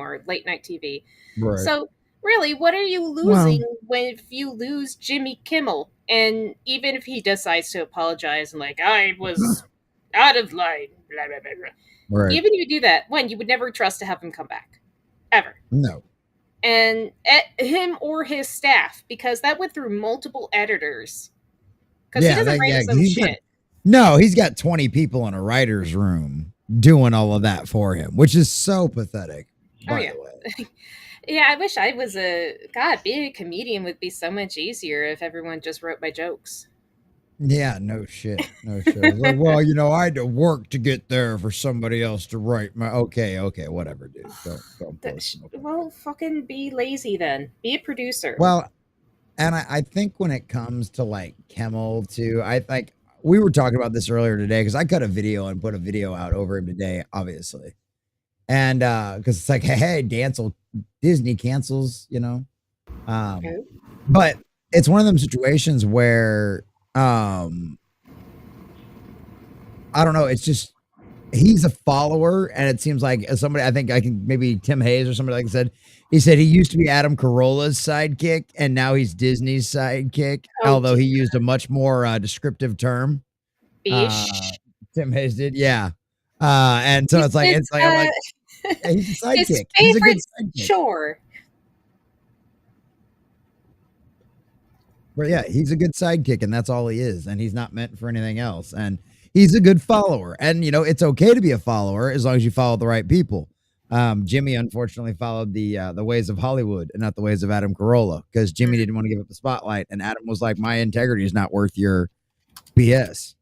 anymore, late night TV. Right. So really, what are you losing if you lose Jimmy Kimmel? And even if he decides to apologize and like, I was out of line, blah, blah, blah, blah. Right. Even if you do that, you would never trust to have him come back. Ever. No. And him or his staff, because that went through multiple editors. Because he doesn't write his own shit. No, he's got 20 people in a writer's room doing all of that for him, which is so pathetic, by the way. Yeah, I wish I was being a comedian would be so much easier if everyone just wrote my jokes. Yeah, no shit. Like, well, I had to work to get there for somebody else to write my. Okay, whatever, dude. Don't well, fucking be lazy then. Be a producer. Well, and I think when it comes to like Kimmel too, I think we were talking about this earlier today because I cut a video and put a video out over him today, obviously, and because it's like, hey, Disney cancels, Okay. But it's one of them situations where. I don't know. It's just he's a follower, and it seems like somebody. I think maybe Tim Hayes or somebody like said. He said he used to be Adam Carolla's sidekick, and now he's Disney's sidekick. Although he used a much more descriptive term. Tim Hayes did, yeah. And so it's like yeah, he's a sidekick. His favorite he's a good sidekick. Sure. But yeah, he's a good sidekick, and that's all he is, and he's not meant for anything else. And he's a good follower, and it's okay to be a follower as long as you follow the right people. Jimmy unfortunately followed the ways of Hollywood and not the ways of Adam Carolla, because Jimmy didn't want to give up the spotlight, and Adam was like, my integrity is not worth your BS.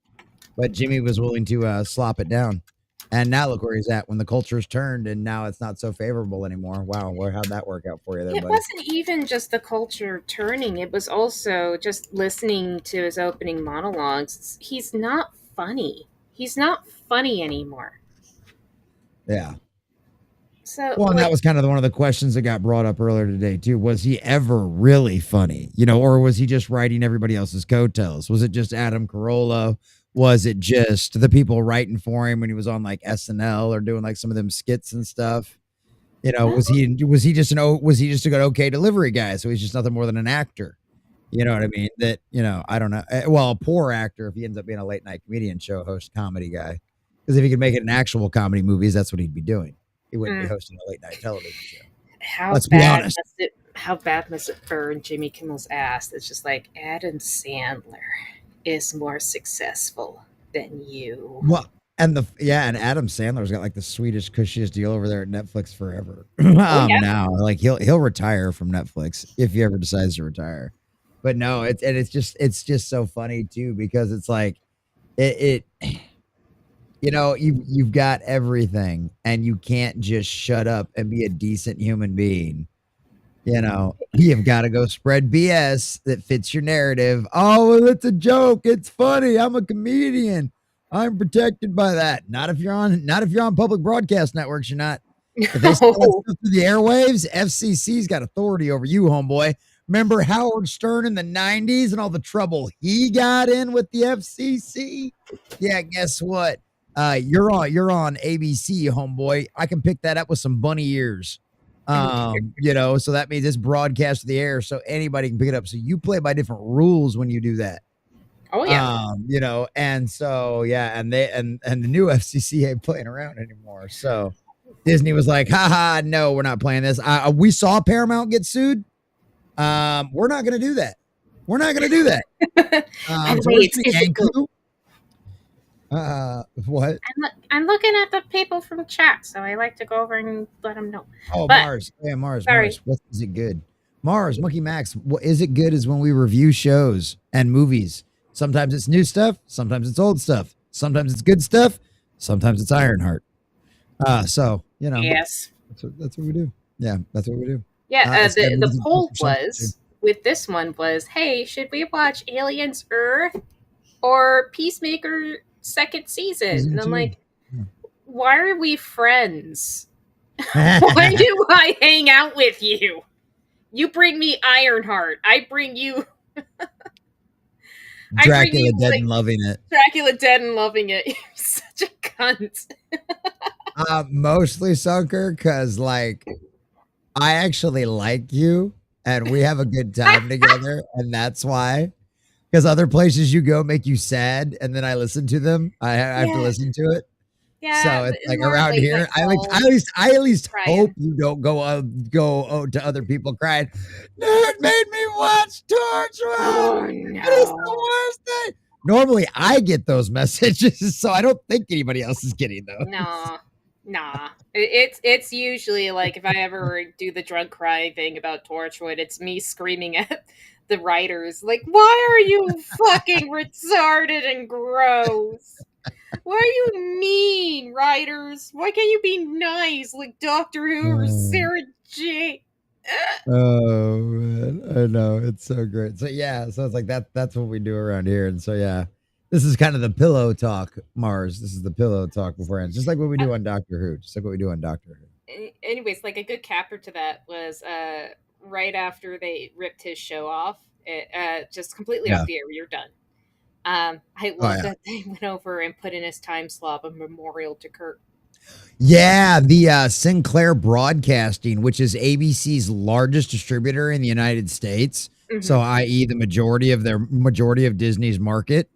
But Jimmy was willing to slop it down. And now look where he's at when the culture's turned and now it's not so favorable anymore. Wow, how'd that work out for you there, buddy? It wasn't even just the culture turning. It was also just listening to his opening monologues. He's not funny. He's not funny anymore. Yeah. So, well, and that was kind of one of the questions that got brought up earlier today, too. Was he ever really funny? Or was he just writing everybody else's coattails? Was it just Adam Carolla? Was it just the people writing for him when he was on like SNL or doing like some of them skits and stuff? Was he just a good okay delivery guy? So he's just nothing more than an actor. You know what I mean? That, I don't know. Well, a poor actor if he ends up being a late night comedian show host comedy guy. Because if he could make it an actual comedy movies, that's what he'd be doing. He wouldn't be hosting a late night television show. Let's be honest. How bad must it burn Jimmy Kimmel's ass? It's just like Adam Sandler is more successful than you. Well, and Adam Sandler's got like the sweetest, cushiest deal over there at Netflix forever. Now, like he'll retire from Netflix if he ever decides to retire. But no, it's just so funny too, because it's like you've got everything and you can't just shut up and be a decent human being. You've got to go spread BS that fits your narrative. Oh, well, it's a joke. It's funny. I'm a comedian. I'm protected by that. Not if you're on public broadcast networks. You're not. If they sell that stuff through the airwaves, FCC's got authority over you, homeboy. Remember Howard Stern in the 90s and all the trouble he got in with the FCC? Yeah, guess what? You're on ABC, homeboy. I can pick that up with some bunny ears. So that means it's broadcast to the air, so anybody can pick it up. So you play by different rules when you do that. Oh yeah. And so and the new FCC ain't playing around anymore. So Disney was like, haha, no, we're not playing this. We saw Paramount get sued. We're not gonna do that. We're not gonna do that. What? I'm looking at the people from chat, so I like to go over and let them know. Mars. Yeah, Mars. Sorry. Mars. What is it good? Mars, Monkey Max. What is it good is when we review shows and movies. Sometimes it's new stuff. Sometimes it's old stuff. Sometimes it's good stuff. Sometimes it's Ironheart. Yes. That's what we do. Yeah, that's what we do. Yeah, the poll with this one was, hey, should we watch Aliens Earth or Peacemaker second season? And I'm like, why are we friends? Why do I hang out with you? You bring me Ironheart. I bring you Dracula Dead and Loving It. Dracula Dead and Loving It. You're such a cunt. Mostly Sunker, because like I actually like you and we have a good time together. And that's why. Because other places you go make you sad. And then I listen to them. I have to Yeah, listen to it. yeah, So it's like more around late night here, calls, I at least hope crying. you don't go to other people crying. Nerd made me watch Torchwood. Oh It is the no. worst thing. Normally, I get those messages, so I don't think anybody else is getting those. No, nah. It's usually like if I ever do the drunk crying thing about Torchwood, it's me screaming at the writers, like, "Why are you fucking retarded and gross? Why are you mean, writers? Why can't you be nice like Doctor Who or Oh, Sarah J?" oh, man, I know it's so great. So yeah, so it's like that's what we do around here, and so yeah, this is kind of the pillow talk, Mars. This is the pillow talk beforehand, just like what we Uh, do on Doctor Who, just like what we do on Doctor Who. anyways, like a good capper to that was right after they ripped his show off, just completely off Yeah. the air. You're done. I Oh love yeah. that they went over and put in his time slot a memorial to Kirk. Yeah, the Sinclair Broadcasting, which is ABC's largest distributor in the United States, so Mm-hmm. i.e. the majority of Disney's market.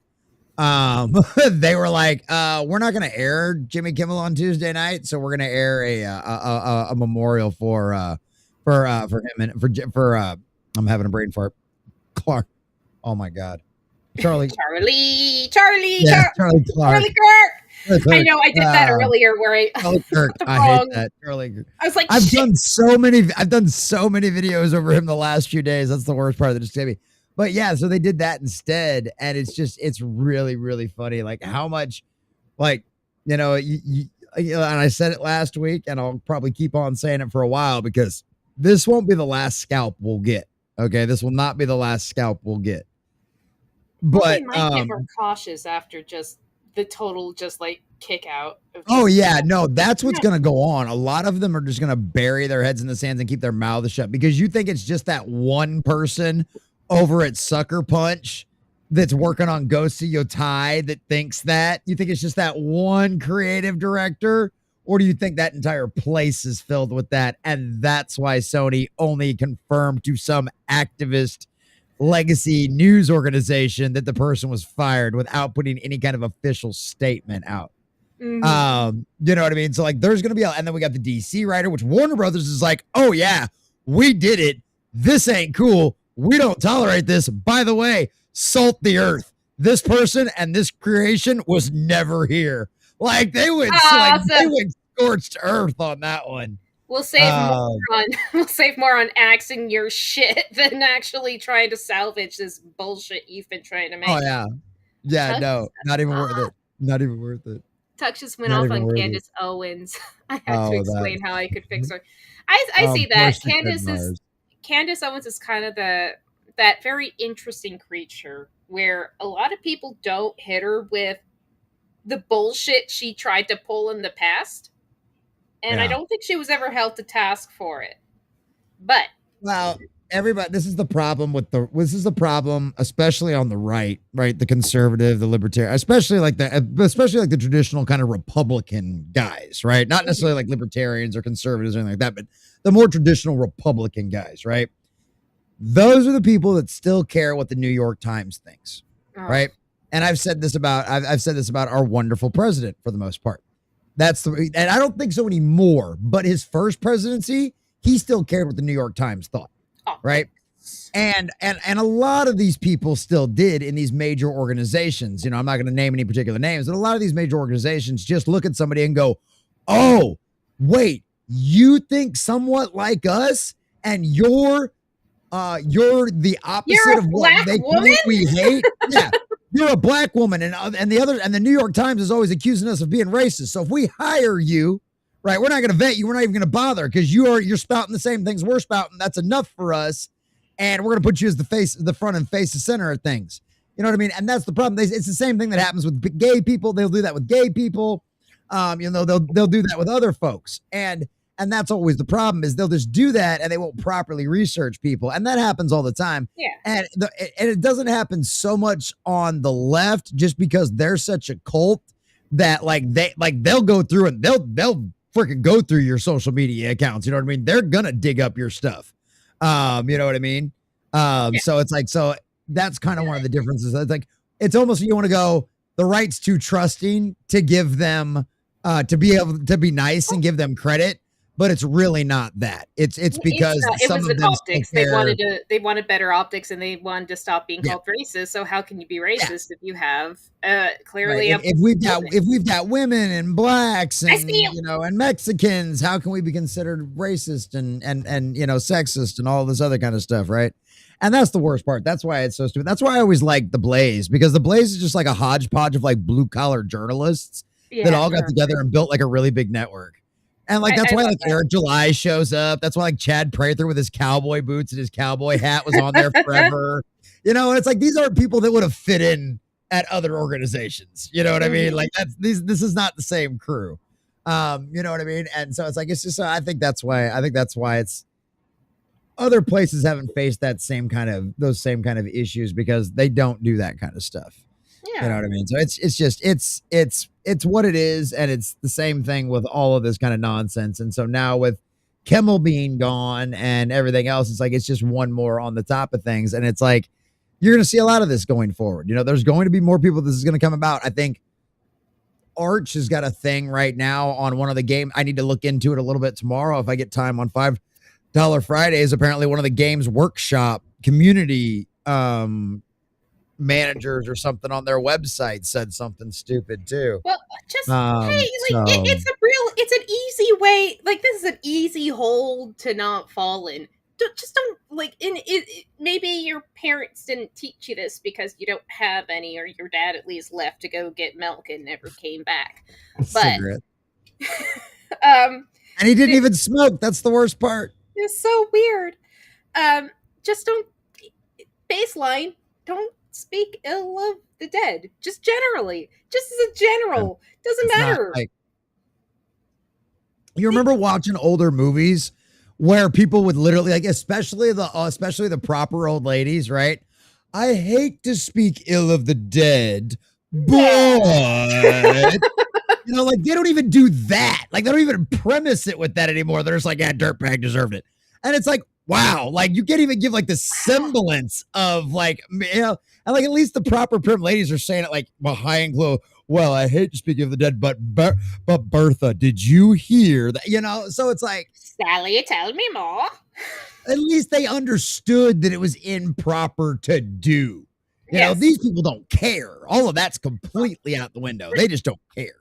They were like, we're not going to air Jimmy Kimmel on Tuesday night, so we're going to air a memorial for him and for I'm having a brain fart. Clark. Oh my god. Charlie. Yeah, Charlie Clark. Charlie Kirk. Charlie I Clark. know I did that earlier where I Charlie Kirk. the I hate wrong. that. Charlie. I was like, I've shit. done so many videos over him the last few days. That's the worst part of the discovery. But yeah, so they did that instead, and it's really really funny. Like how much, like and I said it last week, and I'll probably keep on saying it for a while because this won't be the last scalp we'll get. Okay, this will not be the last scalp we'll get. Well, they But might get more cautious after just the total, just like kick out. Of oh just, yeah, no, that's what's gonna go on. A lot of them are just gonna bury their heads in the sands and keep their mouths shut because you think it's just that one person over at Sucker Punch that's working on Ghost of Yotai that thinks that. You think it's just that one creative director, or do you think that entire place is filled with that? And that's why Sony only confirmed to some activist legacy news organization that the person was fired without putting any kind of official statement out. You know what I mean? So like there's gonna be and then we got the DC writer, which Warner Brothers is like, oh yeah, we did it. This ain't cool. We don't tolerate this. By the way, salt the earth. This person and this creation was never here. Like they went awesome. they went scorched earth on that one. We'll save we'll save more on axing your shit than actually trying to salvage this bullshit you've been trying to make. Oh yeah. Yeah, Tux, no, not even worth it. Not even worth it. Tux just went Not off even on worth Candace it. Owens. I had to explain how I could fix her. I Of see that. course you could, Mars. Candace Owens is kind of that very interesting creature where a lot of people don't hit her with the bullshit she tried to pull in the past. And I Yeah. don't think she was ever held to task for it. But Well, everybody, this is the problem especially on the right, the conservative, the libertarian, especially like the traditional kind of Republican guys, right? Not necessarily like libertarians or conservatives or anything like that, but the more traditional Republican guys, right? Those are the people that still care what the New York Times thinks, right? And I've said this about our wonderful president for the most part. And I don't think so anymore, but his first presidency, he still cared what the New York Times thought, right? And a lot of these people still did in these major organizations. I'm not going to name any particular names, but a lot of these major organizations just look at somebody and go, "Oh, wait, you think somewhat like us, and you're the opposite of what they think we hate." Yeah. You're a black woman, and the New York Times is always accusing us of being racist. So if we hire you, right, we're not going to vet you. We're not even going to bother because you're spouting the same things we're spouting. That's enough for us, and we're going to put you as the front and face, the center of things. You know what I mean? And that's the problem. It's the same thing that happens with gay people. They'll do that with gay people. They'll do that with other folks, and that's always the problem is they'll just do that and they won't properly research people. And that happens all the time. Yeah. And it doesn't happen so much on the left just because they're such a cult that they'll go through and they'll freaking go through your social media accounts. You know what I mean? They're gonna dig up your stuff. You know what I mean? So it's like, so that's kind of one of the differences. It's like, it's almost, you want to go, the right's too trusting to give them, to be able to be nice and give them credit, but it's really not that. It's because it some was of the them optics. They wanted better optics, and they wanted to stop being called racist. So how can you be racist if you have clearly if we've got women and blacks and and Mexicans, how can we be considered racist and sexist and all this other kind of stuff, right? And that's the worst part. That's why it's so stupid. That's why I always like The Blaze, because The Blaze is just like a hodgepodge of like blue collar journalists that all got together and built like a really big network. And like that's why like Eric July shows up. That's why like Chad Prather with his cowboy boots and his cowboy hat was on there forever. And it's like, these aren't people that would have fit in at other organizations. You know what I mean? Like this is not the same crew. You know what I mean? And so it's like, it's just, I think that's why it's, other places haven't faced those same kind of issues, because they don't do that kind of stuff. You know what I mean? So it's just, it's what it is. And it's the same thing with all of this kind of nonsense. And so now with Kimmel being gone and everything else, it's like, it's just one more on the top of things. And it's like, you're going to see a lot of this going forward. There's going to be more people this is going to come about. I think Arch has got a thing right now on one of the game. I need to look into it a little bit tomorrow if I get time on $5 Fridays. Apparently one of the games workshop community managers or something on their website said something stupid too. Well, just it's an easy way. Like, this is an easy hole to not fall in. Just don't like in it. Maybe your parents didn't teach you this because you don't have any, or your dad at least left to go get milk and never came back. But and he didn't even smoke. That's the worst part. It's so weird. Just don't, baseline, don't speak ill of the dead. Just generally. Just as a general. Doesn't matter. You remember watching older movies where people would literally, like, especially the proper old ladies, right? I hate to speak ill of the dead, but like, they don't even do that. Like, they don't even premise it with that anymore. They're just like, yeah, dirtbag deserved it. And it's like, wow, like, you can't even give like the semblance of like, and like, at least the proper prim ladies are saying it like behind closed. Well, I hate to speak of the dead, but Bertha, did you hear that? So it's like, Sally, tell me more. At least they understood that it was improper to do. You know, these people don't care. All of that's completely out the window. They just don't care.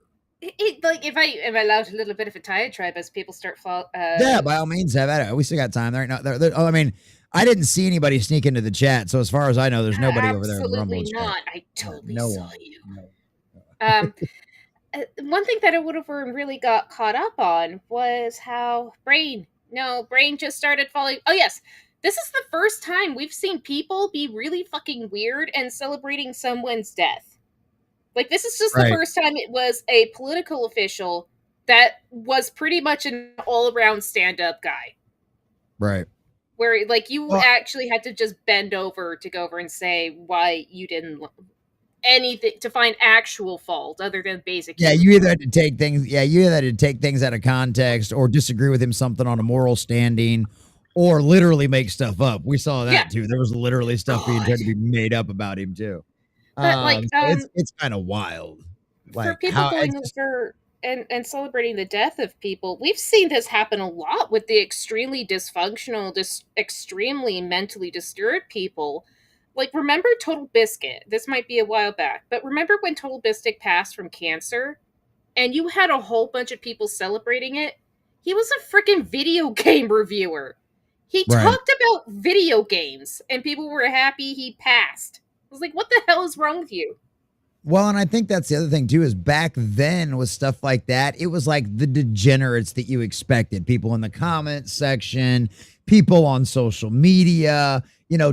Like, if I am allowed a little bit of a diatribe as people start yeah, by all means, have at it. We still got time. I mean, I didn't see anybody sneak into the chat, so as far as I know, there's nobody over there in the Rumble chat. Absolutely not. I totally saw you. One thing that everyone really got caught up on was how Brain just started falling. Oh yes, this is the first time we've seen people be really fucking weird and celebrating someone's death. Like, this is just the first time it was a political official that was pretty much an all-around stand-up guy. Right. Where, like, you actually had to just bend over to go over and say why you didn't anything to find actual fault other than basic. Yeah, you either had to take things out of context, or disagree with him something on a moral standing, or literally make stuff up. We saw that too. There was literally stuff being tried to be made up about him too. But it's kind of wild. Like, for people going over and celebrating the death of people, we've seen this happen a lot with the extremely dysfunctional, extremely mentally disturbed people. Like, remember Total Biscuit? This might be a while back, but remember when Total Biscuit passed from cancer, and you had a whole bunch of people celebrating it? He was a freaking video game reviewer. He talked about video games, and people were happy he passed. I was like, what the hell is wrong with you? Well, and I think that's the other thing too, is back then with stuff like that, it was like the degenerates that you expected. People in the comment section, people on social media,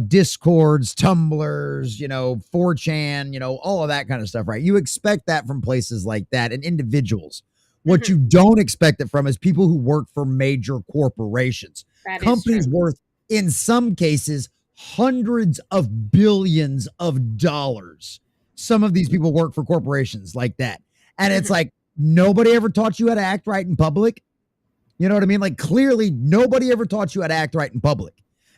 Discords, Tumblrs, 4chan, all of that kind of stuff, right? You expect that from places like that and individuals. What you don't expect it from is people who work for major corporations. Companies worth, in some cases, hundreds of billions of dollars. Some of these people work for corporations like that. And it's like, nobody ever taught you how to act right in public. You know what I mean? Like, clearly nobody ever taught you how to act right in public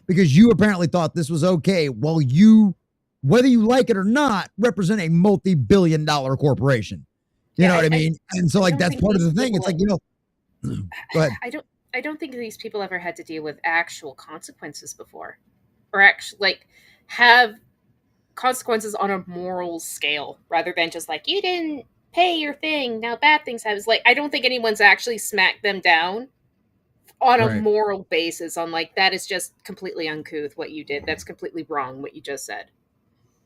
because you apparently thought this was okay while you, whether you like it or not, represent a multi-billion-dollar corporation. You know what I mean? And so, like, that's part of the thing. It's like, you know, go ahead. I don't think these people ever had to deal with actual consequences before, or actually like have consequences on a moral scale rather than just like, you didn't pay your thing, now bad things happen. Like, I don't think anyone's actually smacked them down on a moral basis on like, that is just completely uncouth what you did. That's completely wrong what you just said.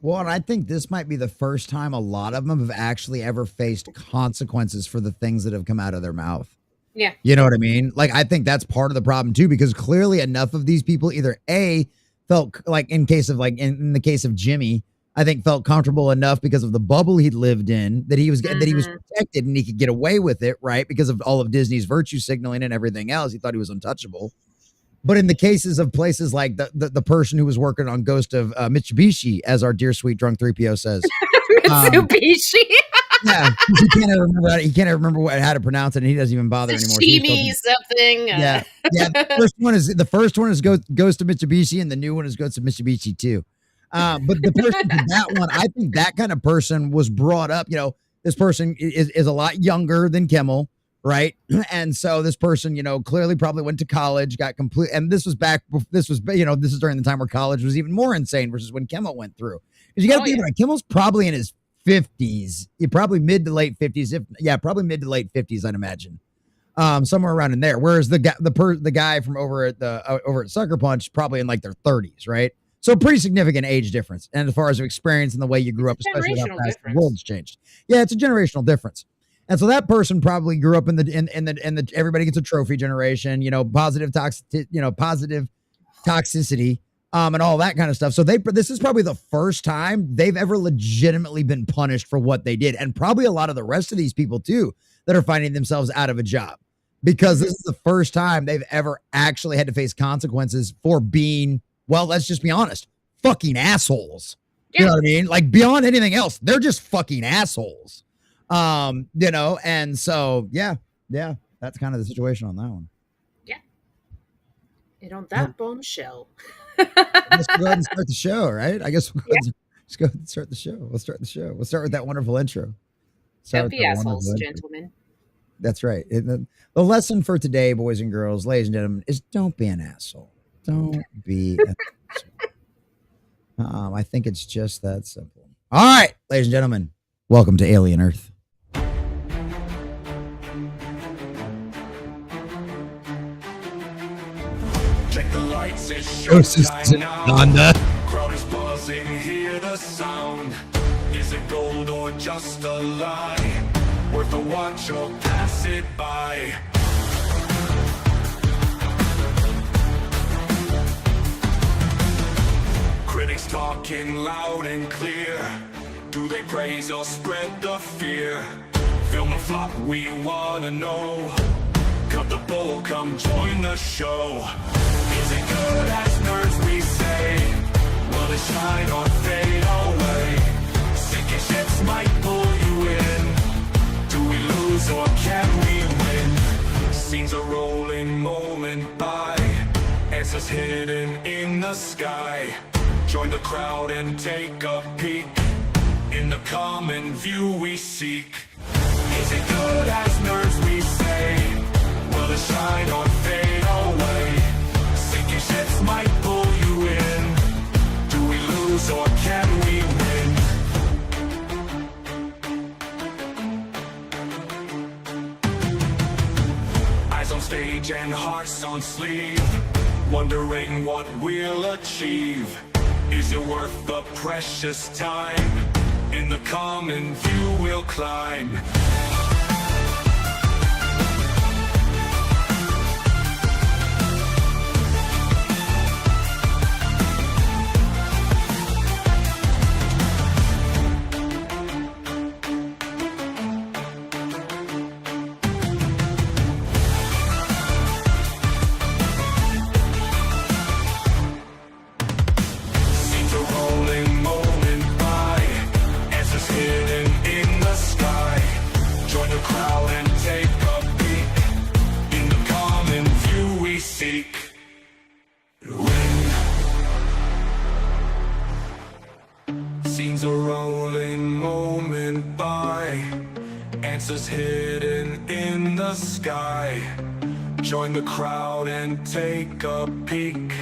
Well, and I think this might be the first time a lot of them have actually ever faced consequences for the things that have come out of their mouth. Yeah. You know what I mean? Like, I think that's part of the problem too, because clearly enough of these people either A, felt like in the case of Jimmy, I think felt comfortable enough because of the bubble he'd lived in that he was protected and he could get away with it, right? Because of all of Disney's virtue signaling and everything else, he thought he was untouchable. But in the cases of places like the person who was working on Ghost of Mitsubishi, as our dear sweet drunk 3PO says, Mitsubishi. Yeah, he can't ever remember how to pronounce it, and he doesn't even bother anymore. Sashimi something. Yeah. The first one is Ghost of Mitsubishi, and the new one is Ghost of Mitsubishi too. But the person for that one, I think that kind of person was brought up. You know, this person is a lot younger than Kimmel, right? And so this person, you know, clearly probably went to college, got complete, and this is during the time where college was even more insane versus when Kimmel went through. Because you got to think about it, Kimmel's probably in his 50s, probably mid to late 50s, probably mid to late 50s, I'd imagine, somewhere around in there. Whereas the guy from over at Sucker Punch probably in like their 30s, right? So pretty significant age difference, and as far as experience and the way you grew up, especially how fast the world's changed. Yeah, it's a generational difference, and so that person probably grew up in the everybody gets a trophy generation, you know, positive toxicity. And all that kind of stuff. So this is probably the first time they've ever legitimately been punished for what they did. And probably a lot of the rest of these people too, that are finding themselves out of a job, because this is the first time they've ever actually had to face consequences for being, well, let's just be honest, fucking assholes. Yeah. You know what I mean? Like, beyond anything else, they're just fucking assholes. You know, and so, yeah, that's kind of the situation on that one. Yeah. And on that bombshell. Let's go ahead and start the show, right? I guess we'll go ahead and start the show. We'll start the show. We'll start with that wonderful intro. Don't be assholes, gentlemen. That's right. The lesson for today, boys and girls, ladies and gentlemen, is don't be an asshole. Don't be an asshole. I think it's just that simple. All right, ladies and gentlemen, welcome to Alien Earth. Check the lights, it's showtime now. Crowd is buzzing, hear the sound. Is it gold or just a lie? Worth a watch or pass it by? Critics talking loud and clear. Do they praise or spread the fear? Film or flop, we wanna know. Cut the bull, come join the show. Is it good as nerds we say? Will it shine or fade away? Sinking ships might pull you in. Do we lose or can we win? Scenes are rolling moment by. Answers hidden in the sky. Join the crowd and take a peek. In the common view we seek. Is it good as nerds we say? Will it shine or fade away? Sinking ships might pull you in. Do we lose or can we win? Eyes on stage and hearts on sleeve. Wondering what we'll achieve. Is it worth the precious time? In the common view we'll climb. stars hidden in the sky. Join the crowd and take a peek.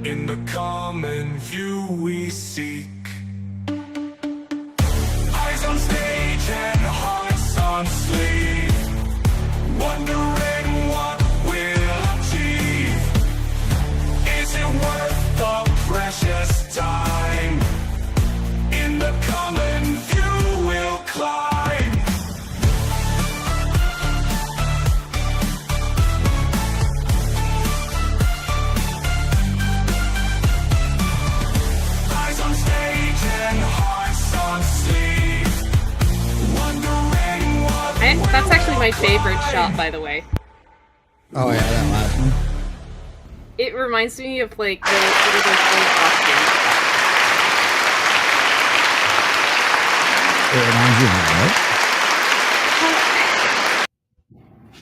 In the common view we seek. Eyes on stage and hearts on sleeve, wondering what we'll achieve. Is it worth the precious time? In the common view we'll climb. Eyes on stage and hearts on sleeve, wondering what That's actually my favorite shot, by the way. Oh yeah, that last one. It reminds me of like the sort of those old costumes. It reminds you of what?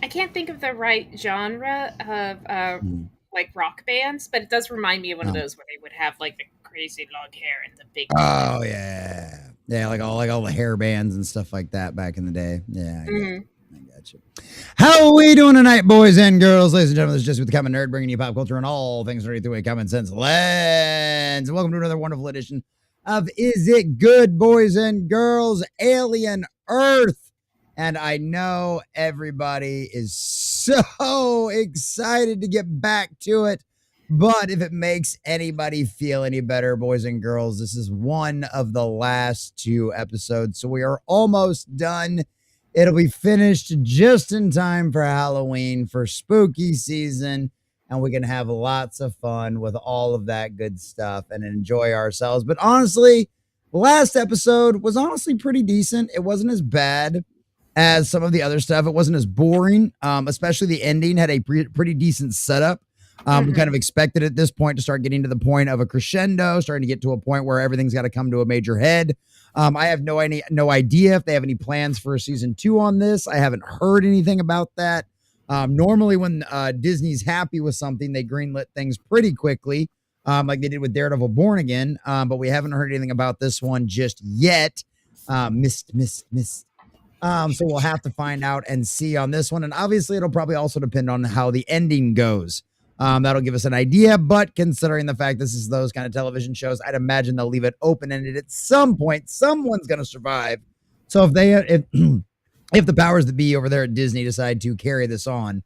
I can't think of the right genre of like rock bands, but it does remind me of one of those where they would have like the crazy long hair and the big. Oh yeah, like all the hair bands and stuff like that back in the day. Yeah, I got you. How are we doing tonight, boys and girls, ladies and gentlemen? This is Jesse with the Common Nerd, bringing you pop culture and all things nerdy through a common sense lens. And welcome to another wonderful edition of Is It Good, Boys and Girls? Alien Earth. And I know everybody is so excited to get back to it. But if it makes anybody feel any better, boys and girls, this is one of the last 2 episodes. So we are almost done. It'll be finished just in time for Halloween, for spooky season. And we can have lots of fun with all of that good stuff and enjoy ourselves. But honestly, the last episode was honestly pretty decent. It wasn't as bad as some of the other stuff. It wasn't as boring, especially the ending had a pretty decent setup. We kind of expected at this point to start getting to the point of a crescendo, starting to get to a point where everything's got to come to a major head. I have no idea if they have any plans for a season 2 on this. I haven't heard anything about that. Normally when Disney's happy with something, they greenlit things pretty quickly, like they did with Daredevil Born Again. But we haven't heard anything about this one just yet. Missed. So we'll have to find out and see on this one. And obviously it'll probably also depend on how the ending goes. That'll give us an idea, but considering the fact this is those kind of television shows, I'd imagine they'll leave it open-ended at some point. Someone's going to survive. So if the powers that be over there at Disney decide to carry this on,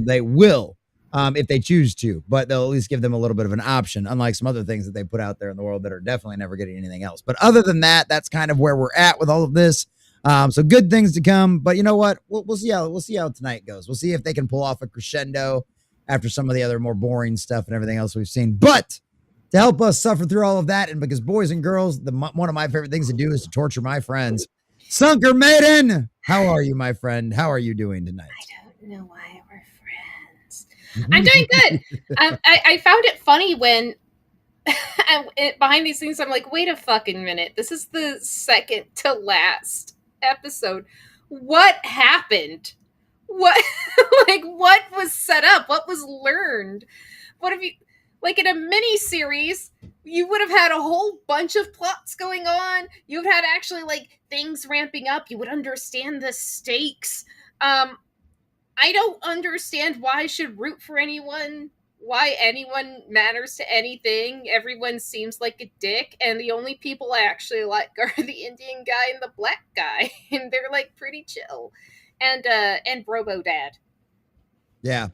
they will, if they choose to, but they'll at least give them a little bit of an option, unlike some other things that they put out there in the world that are definitely never getting anything else. But other than that, that's kind of where we're at with all of this. So good things to come, but you know what? We'll see how tonight goes. We'll see if they can pull off a crescendo after some of the other more boring stuff and everything else we've seen. But to help us suffer through all of that, and because boys and girls, one of my favorite things to do is to torture my friends. Sunker Maiden, how are you, my friend? How are you doing tonight? I don't know why we're friends. I'm doing good. I found it funny when behind these things, I'm like, wait a fucking minute. This is the second to last episode. What happened? What what was set up? What was learned? What have you, like in a mini series, you would have had a whole bunch of plots going on. You've had actually like things ramping up. You would understand the stakes. I don't understand why I should root for anyone, why anyone matters to anything. Everyone seems like a dick, and the only people I actually like are the Indian guy and the black guy, and they're like pretty chill. And Robo Dad. Yeah.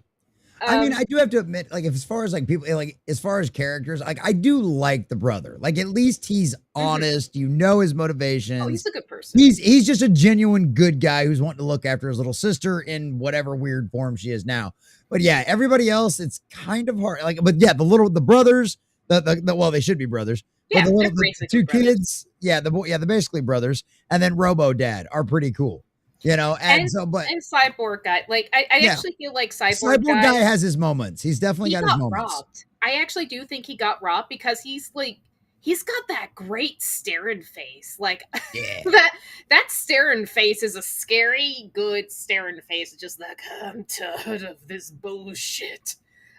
I mean, I do have to admit, like, as far as like people, like as far as characters, like I do like the brother. Like at least he's honest. You know his motivations. Oh, he's a good person. He's just a genuine good guy who's wanting to look after his little sister in whatever weird form she is now. But yeah, everybody else, it's kind of hard. Like, but yeah, the brothers, well, they should be brothers. Yeah, but the 2 kids, they're basically brothers, and then Robo Dad are pretty cool. You know, and Cyborg Guy, like I actually feel like Cyborg Guy has his moments. He's definitely got his moments. Robbed. I actually do think he got robbed because he's got that great staring face. Like that staring face is a scary, good staring face. It's just like, I'm tired of this bullshit.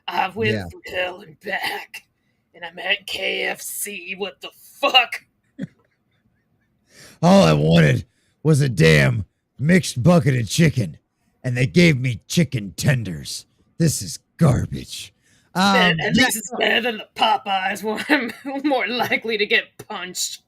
I went through hell and back, and I'm at KFC. What the fuck? All I wanted was a damn mixed bucket of chicken, and they gave me chicken tenders. This is garbage. At least it's better than the Popeyes where I'm more likely to get punched.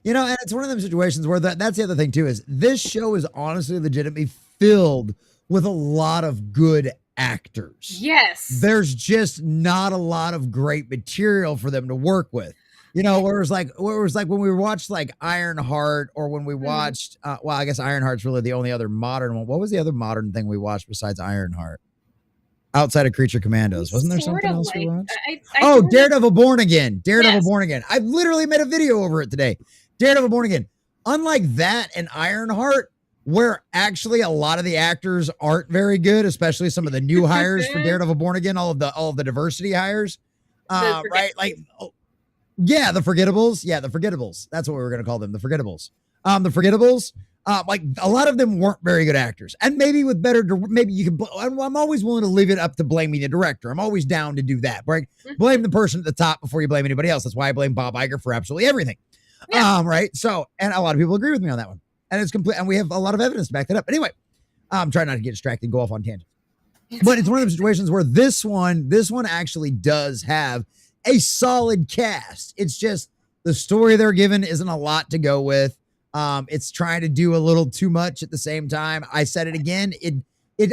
You know, and it's one of those situations where that's the other thing too, is this show is honestly legitimately filled with a lot of good actors. Yes. There's just not a lot of great material for them to work with. You know, where it was like when we watched like Ironheart, or when we watched, well, I guess Ironheart's really the only other modern one. What was the other modern thing we watched besides Ironheart? Outside of Creature Commandos, wasn't there something else we watched? Daredevil Born Again. Daredevil Born Again. I literally made a video over it today. Daredevil Born Again. Unlike that and Ironheart, where actually a lot of the actors aren't very good, especially some of the new hires for Daredevil Born Again, all of the diversity hires, right? Like, yeah, the Forgettables. Yeah, the Forgettables. That's what we were gonna call them, the Forgettables. The Forgettables. Like a lot of them weren't very good actors, and maybe with better, maybe you can. I'm always willing to leave it up to blaming the director. I'm always down to do that. Right? Blame the person at the top before you blame anybody else. That's why I blame Bob Iger for absolutely everything. Yeah. Right. So, and a lot of people agree with me on that one, and it's complete. And we have a lot of evidence to back that up. Anyway, I'm trying not to get distracted and go off on tangents. But it's one of those situations where this one actually does have a solid cast. It's just the story they're given isn't a lot to go with. It's trying to do a little too much at the same time. I said it again.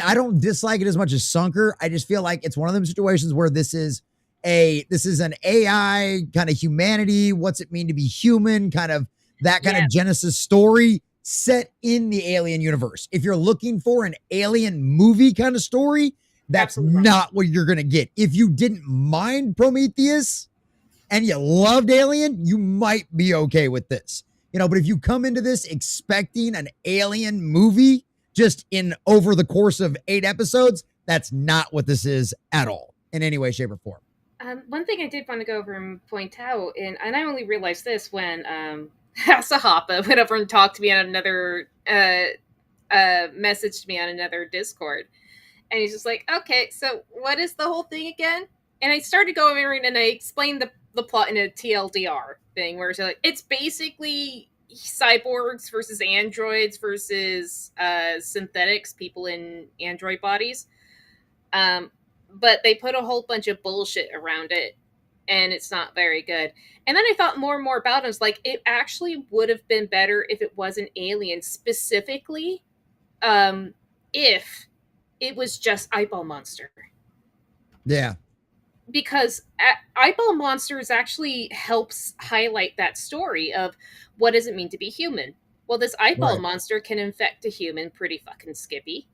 I don't dislike it as much as Sunker. I just feel like it's one of those situations where this is an AI kind of humanity. What's it mean to be human? Kind of that kind of Genesis story set in the Alien universe. If you're looking for an Alien movie kind of story, that's not what you're going to get. If you didn't mind Prometheus and you loved Alien, you might be okay with this. You know, but if you come into this expecting an Alien movie just in over the course of 8 episodes, that's not what this is at all in any way, shape, or form. One thing I did want to go over and point out, and I only realized this when Hasahapa went over and talked to me on another, messaged me on another Discord. And he's just like, okay, so what is the whole thing again? And I started going over and I explained the plot in a TLDR thing where it's like, it's basically cyborgs versus androids versus synthetics, people in android bodies. But they put a whole bunch of bullshit around it, and it's not very good. And then I thought more and more about it. I was like, it actually would have been better if it wasn't Alien, specifically if it was just Eyeball Monster. Yeah. Because Eyeball Monsters actually helps highlight that story of what does it mean to be human. Well, this eyeball monster can infect a human pretty fucking skippy.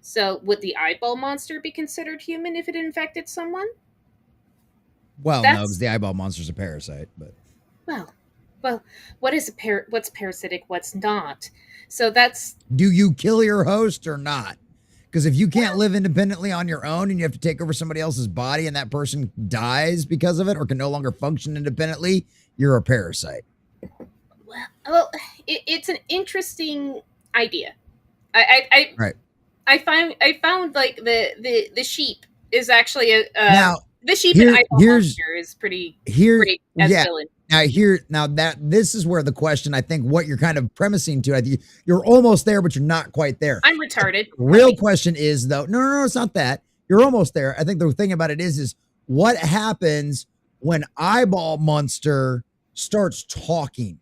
So would the eyeball monster be considered human if it infected someone? Well, no, because the eyeball monster's a parasite. But well, what is what's parasitic? What's not? So that's. Do you kill your host or not? Because if you can't live independently on your own and you have to take over somebody else's body and that person dies because of it or can no longer function independently, you're a parasite. Well, it's an interesting idea. I found like the sheep is actually the sheep and eyeball monster is pretty great as villain. This is where the question, I think what you're kind of premising to, I think you're almost there, but you're not quite there. I'm retarded. The real question is though, no, it's not that. You're almost there. I think the thing about it is what happens when Eyeball Monster starts talking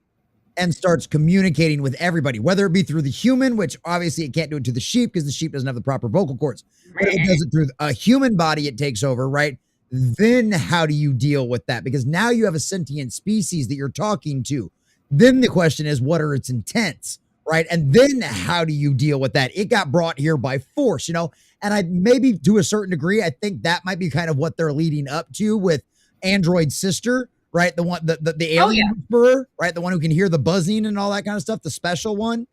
and starts communicating with everybody, whether it be through the human, which obviously it can't do it to the sheep because the sheep doesn't have the proper vocal cords. But it does it through a human body, it takes over, right? Then how do you deal with that? Because now you have a sentient species that you're talking to. Then the question is, what are its intents, right? And then how do you deal with that? It got brought here by force, you know? And I maybe to a certain degree, I think that might be kind of what they're leading up to with Android Sister, right? The one, the alien whisperer, right? The one who can hear the buzzing and all that kind of stuff, the special one.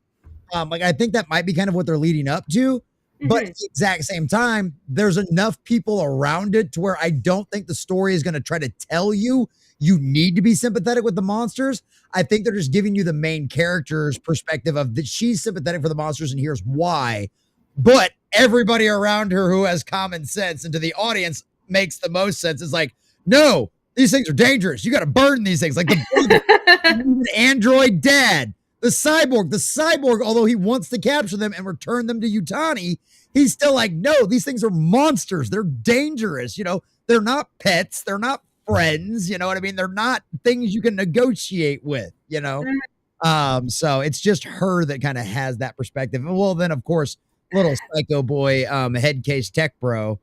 Like, I think that might be kind of what they're leading up to. But at the exact same time, there's enough people around it to where I don't think the story is going to try to tell you need to be sympathetic with the monsters. I think they're just giving you the main character's perspective of that she's sympathetic for the monsters and here's why. But everybody around her who has common sense and to the audience makes the most sense. It's like, no, these things are dangerous. You got to burn these things. Like the android dad The cyborg, although he wants to capture them and return them to Yutani, he's still like, no, these things are monsters. They're dangerous. They're not pets. They're not friends. You know what I mean? They're not things you can negotiate with, So it's just her that kind of has that perspective. And well, then of course, little psycho boy, head case tech bro.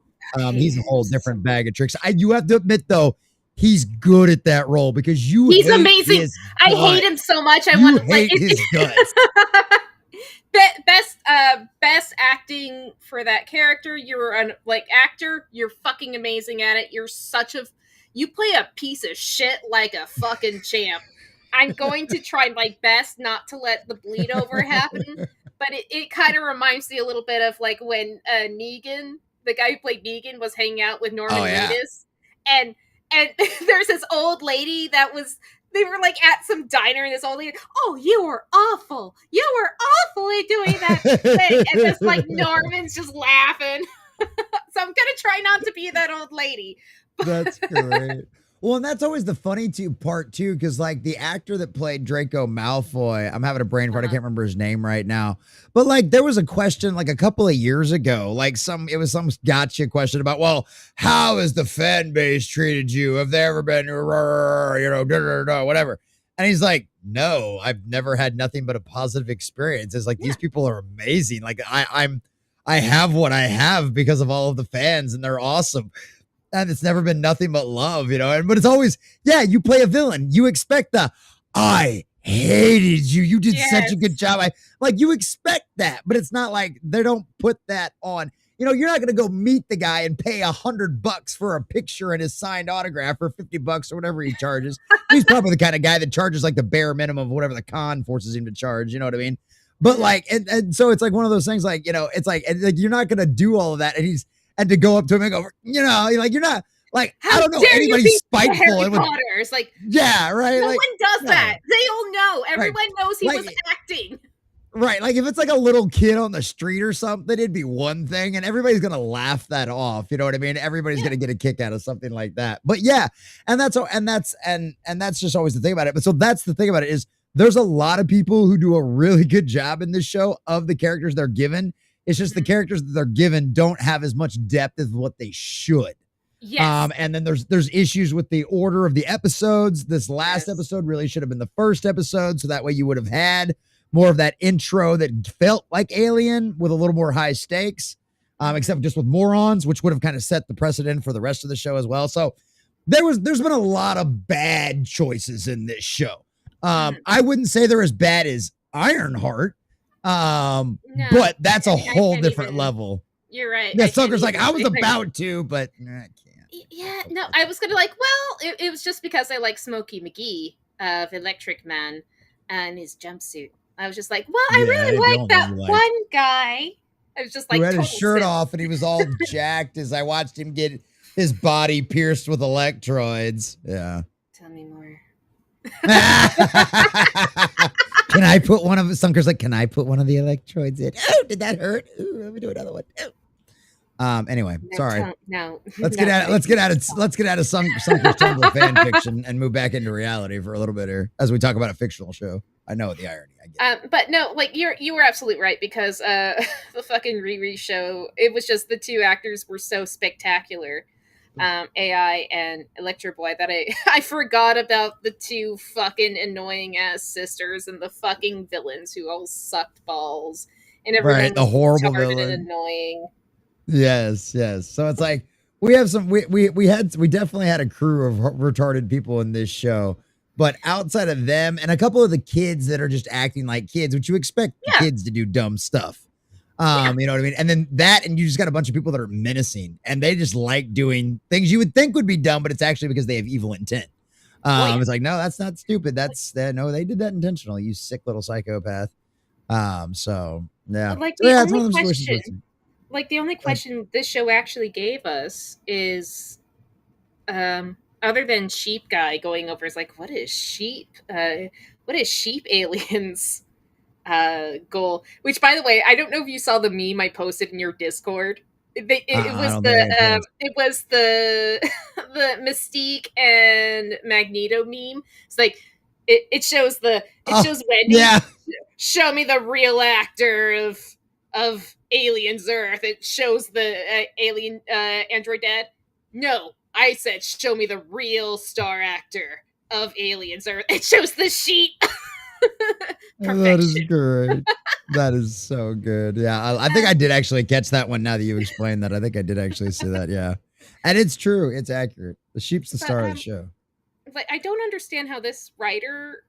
He's a whole different bag of tricks. You have to admit though, he's good at that role because he's amazing. I hate him so much. I want to hate his guts. Best acting for that character. You're actor. You're fucking amazing at it. You play a piece of shit like a fucking champ. I'm going to try my best not to let the bleed over happen, but it kind of reminds me a little bit of like when Negan, the guy who played Negan, was hanging out with Norman Reedus, and there's this old lady they were like at some diner, and this old lady, oh, you were awful. You were awful at doing that thing. And this like Norman's just laughing. So I'm going to try not to be that old lady. That's great. Well, and that's always the funny part too, because like the actor that played Draco Malfoy, I'm having a brain fart. I can't remember his name right now, but like there was a question like a couple of years ago, like it was some gotcha question about, well, how has the fan base treated you? Have they ever been, whatever? And he's like, no, I've never had nothing but a positive experience. It's like these people are amazing. Like I have what I have because of all of the fans, and they're awesome. And it's never been nothing but love, but it's always, you play a villain. You expect I hated you. You did such a good job. You expect that, but it's not like they don't put that on. You're not going to go meet the guy and pay $100 for a picture and his signed autograph or $50 or whatever he charges. He's probably the kind of guy that charges like the bare minimum of whatever the con forces him to charge. You know what I mean? But like, and so it's like one of those things like, it's like you're not going to do all of that. And to go up to him and go, you're not like, I don't know, anybody's spiteful. Harry Potter's like, right. No one does that. They all know. Everyone knows he was acting. Right. Like if it's like a little kid on the street or something, it'd be one thing and everybody's going to laugh that off. You know what I mean? Everybody's going to get a kick out of something like that. But and that's just always the thing about it. But so that's the thing about it is there's a lot of people who do a really good job in this show of the characters they're given. It's just the characters that they're given don't have as much depth as what they should. Yes. And then there's issues with the order of the episodes. This last episode really should have been the first episode, so that way you would have had more of that intro that felt like Alien with a little more high stakes, except just with morons, which would have kind of set the precedent for the rest of the show as well. So there's been a lot of bad choices in this show. I wouldn't say they're as bad as Ironheart. No, but that's a whole different level. You're right. Yeah, Sucker's like, I was about to, but I can't. Yeah, no, I was gonna it was just because I like Smokey McGee of Electric Man and his jumpsuit. I was just like, I really like that one guy. I was just like, who had his shirt off and he was all jacked as I watched him get his body pierced with electrodes. Yeah. Tell me more. Can I put one of Sunker's like, can I put one of the electrodes in? Oh, did that hurt? Ooh, let me do another one. Anyway, sorry. Let's get out of Sunker's Tumblr fan fiction and move back into reality for a little bit here as we talk about a fictional show. I know the irony. I get but no, like you were absolutely right because the fucking Riri show, it was just the two actors were so spectacular. AI and Electro Boy that I forgot about the two fucking annoying ass sisters and the fucking villains who all sucked balls and everything. The horrible villain and annoying. Yes. So it's like we have some we definitely had a crew of retarded people in this show, but outside of them and a couple of the kids that are just acting like kids, which you expect kids to do dumb stuff. You know what I mean? And then and you just got a bunch of people that are menacing and they just like doing things you would think would be dumb, but it's actually because they have evil intent. It's like, no, that's not stupid. No, they did that intentionally. You sick little psychopath. So yeah. Like the only question this show actually gave us is, other than sheep guy going over is like, what is sheep aliens? Goal, which by the way, I don't know if you saw the meme I posted in your Discord. It was the Mystique and Magneto meme. It's like It shows Wendy. Yeah. Show me the real actor of Aliens Earth. It shows the alien android dad. No, I said show me the real star actor of Aliens Earth. It shows the sheet. That is great. That is so good. Yeah, I think I did actually catch that one now that you explained that. I think I did actually see that. Yeah, and it's true. It's accurate. The sheep's the star of the show. Like, I don't understand how this writer,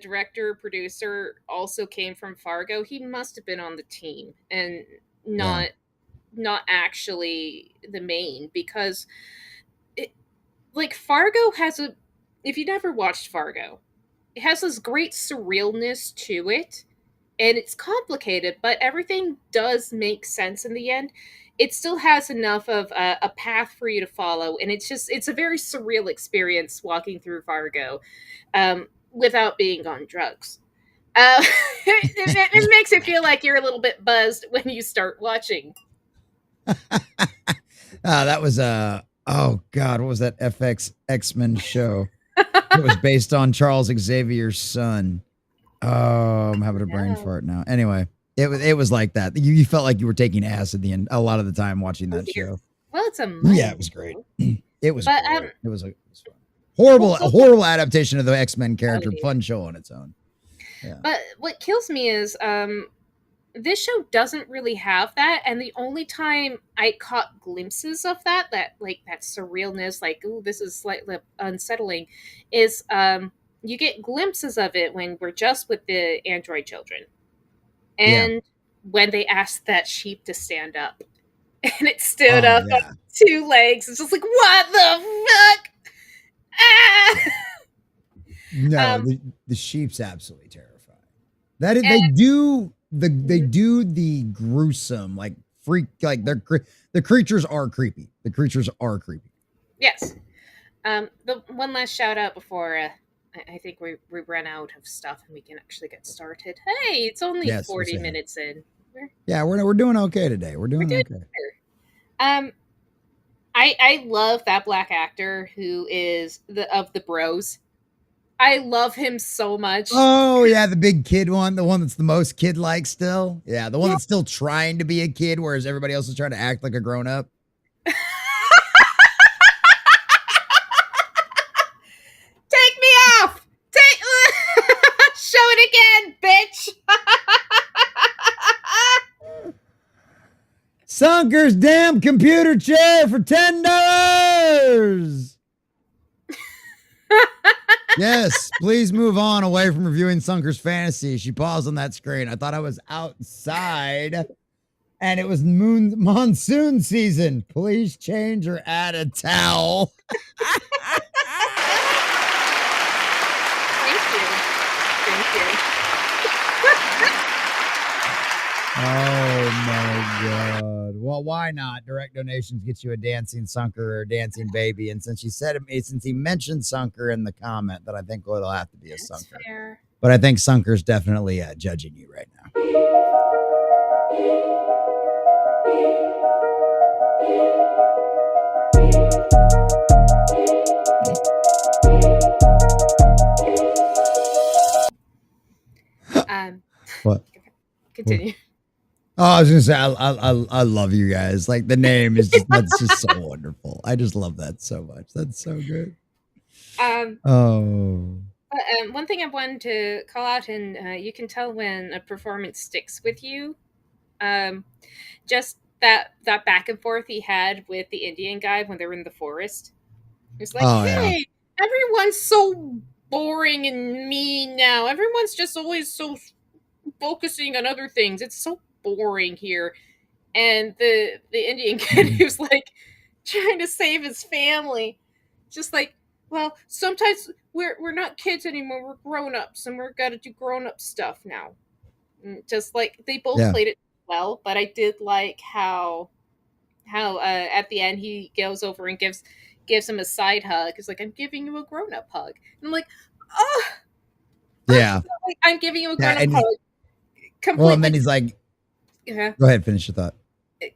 director, producer also came from Fargo. He must have been on the team and not actually the main, because Fargo has if you never watched Fargo, it has this great surrealness to it, and it's complicated, but everything does make sense in the end. It still has enough of a path for you to follow, and it's a very surreal experience walking through Fargo without being on drugs. It makes it feel like you're a little bit buzzed when you start watching. That was oh god, what was that FX X-Men show? It was based on Charles Xavier's son. Oh, I'm having a brain fart now. Anyway, it was like that. You felt like you were taking acid a lot of the time watching that show. Well, it's yeah, it was great. It was great. It was a horrible adaptation of the X-Men character. Fun show on its own. Yeah. But what kills me is this show doesn't really have that, and the only time I caught glimpses of that surrealness, like, ooh, this is slightly unsettling, is you get glimpses of it when we're just with the android children. And when they asked that sheep to stand up, and it stood up on 2 legs, it's just like, what the fuck? Ah! No, the sheep's absolutely terrifying. That is, they do the gruesome, like, freak, like, the creatures are creepy. The creatures are creepy. Yes. The one last shout out before I think we ran out of stuff and we can actually get started. Hey, it's only 40 minutes in. We're doing okay today. We're doing okay. I love that black actor who is of the Bros. I love him so much. Oh yeah, the big kid one, the one that's the most kid-like still. Yeah, the one that's still trying to be a kid, whereas everybody else is trying to act like a grown-up. Take me off! Show it again, bitch! Sunker's damn computer chair for $10. Yes, please move on away from reviewing Sunker's Fantasy. She paused on that screen. I thought I was outside and it was monsoon season. Please change or add a towel. Thank you. Oh my god. Well, why not? Direct donations get you a dancing Sunker or a dancing baby. And since he mentioned Sunker in the comment, that I think it'll have to be a Sunker. Fair. But I think Sunker's definitely judging you right now. What? Continue. Oh, I was gonna say, I love you guys. Like, the name is that's just so wonderful. I just love that so much. That's so good. One thing I wanted to call out, and you can tell when a performance sticks with you. Just that back and forth he had with the Indian guy when they were in the forest. It's like, hey, everyone's so boring and mean now. Everyone's just always so focusing on other things. It's so boring here. And the Indian kid who's like trying to save his family, just like, well, sometimes we're not kids anymore, we're grown-ups, and we're gotta do grown-up stuff now. And just like, they both played it well, but I did like how at the end he goes over and gives him a side hug. He's like, I'm giving you a grown-up hug. And I'm like, oh yeah, I'm giving you a grown-up hug. Completely. Well, and then he's like, go ahead, finish your thought.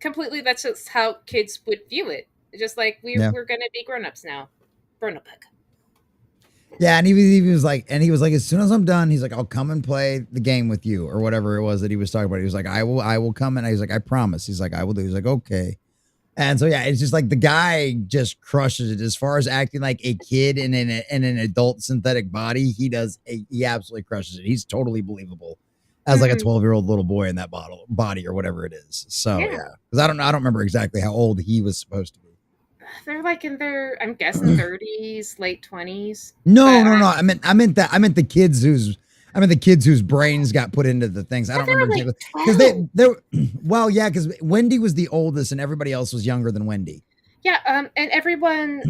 Completely, that's just how kids would view it. Just like, we're going to be grown-ups now. Grown-up hug. Yeah, and he was like, as soon as I'm done, he's like, I'll come and play the game with you or whatever it was that he was talking about. He was like, I will come, and he's like, I promise. He's like, I will do. He's like, okay. And so yeah, it's just like the guy just crushes it as far as acting like a kid in an adult synthetic body. He absolutely crushes it. He's totally believable as like a 12-year-old little boy in that body or whatever it is. So yeah, because I don't remember exactly how old he was supposed to be. They're like in their, I'm guessing 30s, late 20s. No. I meant the kids whose brains got put into the things. I don't remember exactly because well, yeah, because Wendy was the oldest and everybody else was younger than Wendy. Yeah, and everyone